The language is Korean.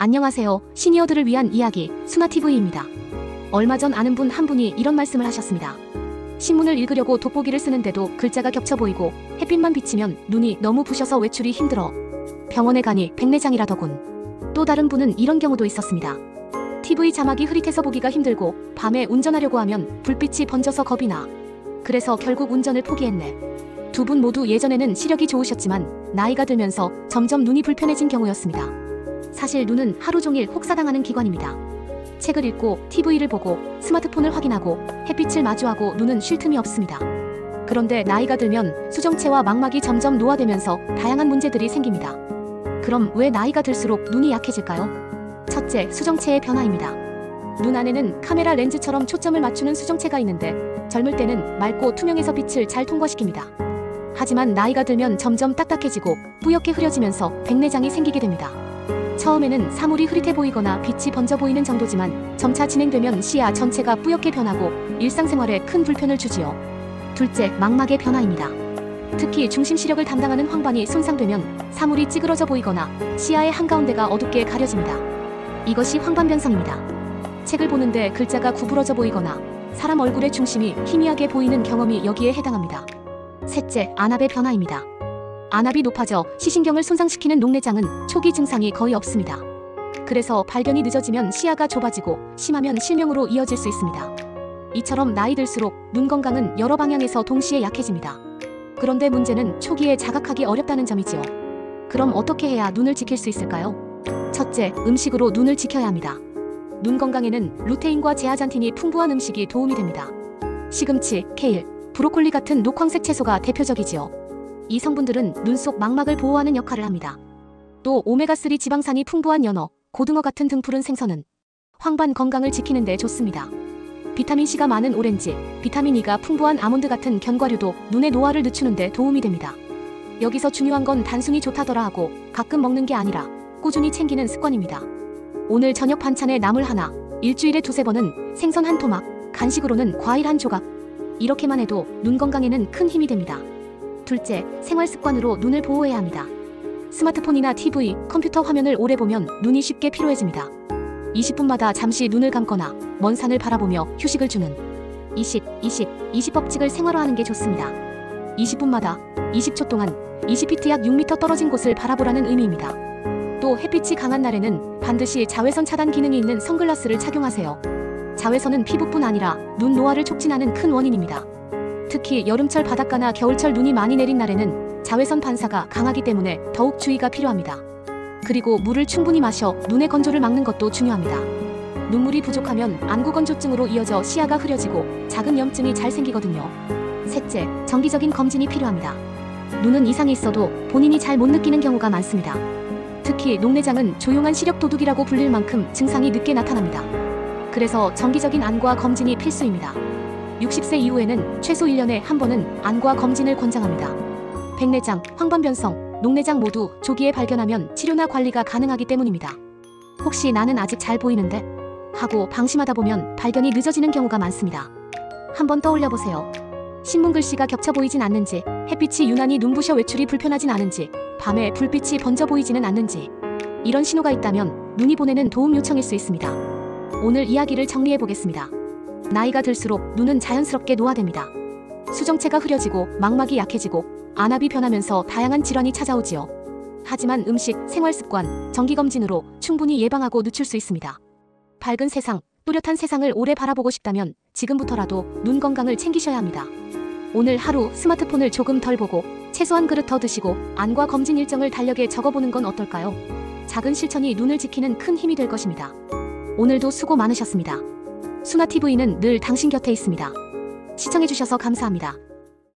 안녕하세요. 시니어들을 위한 이야기 수나TV입니다. 얼마 전 아는 분 한 분이 이런 말씀을 하셨습니다. 신문을 읽으려고 돋보기를 쓰는데도 글자가 겹쳐 보이고 햇빛만 비치면 눈이 너무 부셔서 외출이 힘들어. 병원에 가니 백내장이라더군. 또 다른 분은 이런 경우도 있었습니다. TV 자막이 흐릿해서 보기가 힘들고 밤에 운전하려고 하면 불빛이 번져서 겁이 나. 그래서 결국 운전을 포기했네. 두 분 모두 예전에는 시력이 좋으셨지만 나이가 들면서 점점 눈이 불편해진 경우였습니다. 사실 눈은 하루 종일 혹사당하는 기관입니다. 책을 읽고 TV를 보고 스마트폰을 확인하고 햇빛을 마주하고 눈은 쉴 틈이 없습니다. 그런데 나이가 들면 수정체와 망막이 점점 노화되면서 다양한 문제들이 생깁니다. 그럼 왜 나이가 들수록 눈이 약해질까요? 첫째, 수정체의 변화입니다. 눈 안에는 카메라 렌즈처럼 초점을 맞추는 수정체가 있는데 젊을 때는 맑고 투명해서 빛을 잘 통과시킵니다. 하지만 나이가 들면 점점 딱딱해지고 뿌옇게 흐려지면서 백내장이 생기게 됩니다. 처음에는 사물이 흐릿해 보이거나 빛이 번져 보이는 정도지만 점차 진행되면 시야 전체가 뿌옇게 변하고 일상생활에 큰 불편을 주지요. 둘째, 망막의 변화입니다. 특히 중심 시력을 담당하는 황반이 손상되면 사물이 찌그러져 보이거나 시야의 한가운데가 어둡게 가려집니다. 이것이 황반변성입니다. 책을 보는데 글자가 구부러져 보이거나 사람 얼굴의 중심이 희미하게 보이는 경험이 여기에 해당합니다. 셋째, 안압의 변화입니다. 안압이 높아져 시신경을 손상시키는 녹내장은 초기 증상이 거의 없습니다. 그래서 발견이 늦어지면 시야가 좁아지고 심하면 실명으로 이어질 수 있습니다. 이처럼 나이 들수록 눈 건강은 여러 방향에서 동시에 약해집니다. 그런데 문제는 초기에 자각하기 어렵다는 점이지요. 그럼 어떻게 해야 눈을 지킬 수 있을까요? 첫째, 음식으로 눈을 지켜야 합니다. 눈 건강에는 루테인과 제아잔틴이 풍부한 음식이 도움이 됩니다. 시금치, 케일, 브로콜리 같은 녹황색 채소가 대표적이지요. 이 성분들은 눈 속 망막을 보호하는 역할을 합니다. 또 오메가3 지방산이 풍부한 연어, 고등어 같은 등푸른 생선은 황반 건강을 지키는 데 좋습니다. 비타민C가 많은 오렌지, 비타민E가 풍부한 아몬드 같은 견과류도 눈의 노화를 늦추는 데 도움이 됩니다. 여기서 중요한 건 단순히 좋다더라 하고 가끔 먹는 게 아니라 꾸준히 챙기는 습관입니다. 오늘 저녁 반찬에 나물 하나, 일주일에 두세 번은 생선 한 토막, 간식으로는 과일 한 조각. 이렇게만 해도 눈 건강에는 큰 힘이 됩니다. 둘째, 생활습관으로 눈을 보호해야 합니다. 스마트폰이나 TV, 컴퓨터 화면을 오래 보면 눈이 쉽게 피로해집니다. 20분마다 잠시 눈을 감거나 먼 산을 바라보며 휴식을 주는 20 법칙을 생활화하는 게 좋습니다. 20분마다 20초 동안 20피트 약 6m 떨어진 곳을 바라보라는 의미입니다. 또 햇빛이 강한 날에는 반드시 자외선 차단 기능이 있는 선글라스를 착용하세요. 자외선은 피부뿐 아니라 눈 노화를 촉진하는 큰 원인입니다. 특히 여름철 바닷가나 겨울철 눈이 많이 내린 날에는 자외선 반사가 강하기 때문에 더욱 주의가 필요합니다. 그리고 물을 충분히 마셔 눈의 건조를 막는 것도 중요합니다. 눈물이 부족하면 안구건조증으로 이어져 시야가 흐려지고 작은 염증이 잘 생기거든요. 셋째, 정기적인 검진이 필요합니다. 눈은 이상이 있어도 본인이 잘 못 느끼는 경우가 많습니다. 특히 녹내장은 조용한 시력 도둑이라고 불릴 만큼 증상이 늦게 나타납니다. 그래서 정기적인 안과 검진이 필수입니다. 60세 이후에는 최소 1년에 한 번은 안과 검진을 권장합니다. 백내장, 황반변성, 녹내장 모두 조기에 발견하면 치료나 관리가 가능하기 때문입니다. 혹시 나는 아직 잘 보이는데? 하고 방심하다 보면 발견이 늦어지는 경우가 많습니다. 한번 떠올려 보세요. 신문 글씨가 겹쳐 보이진 않는지, 햇빛이 유난히 눈부셔 외출이 불편하진 않은지, 밤에 불빛이 번져 보이지는 않는지. 이런 신호가 있다면 눈이 보내는 도움 요청일 수 있습니다. 오늘 이야기를 정리해 보겠습니다. 나이가 들수록 눈은 자연스럽게 노화됩니다. 수정체가 흐려지고 망막이 약해지고 안압이 변하면서 다양한 질환이 찾아오지요. 하지만 음식, 생활습관, 정기검진으로 충분히 예방하고 늦출 수 있습니다. 밝은 세상, 또렷한 세상을 오래 바라보고 싶다면 지금부터라도 눈 건강을 챙기셔야 합니다. 오늘 하루 스마트폰을 조금 덜 보고 채소 한 그릇 더 드시고 안과 검진 일정을 달력에 적어보는 건 어떨까요? 작은 실천이 눈을 지키는 큰 힘이 될 것입니다. 오늘도 수고 많으셨습니다. 수나TV는 늘 당신 곁에 있습니다. 시청해주셔서 감사합니다.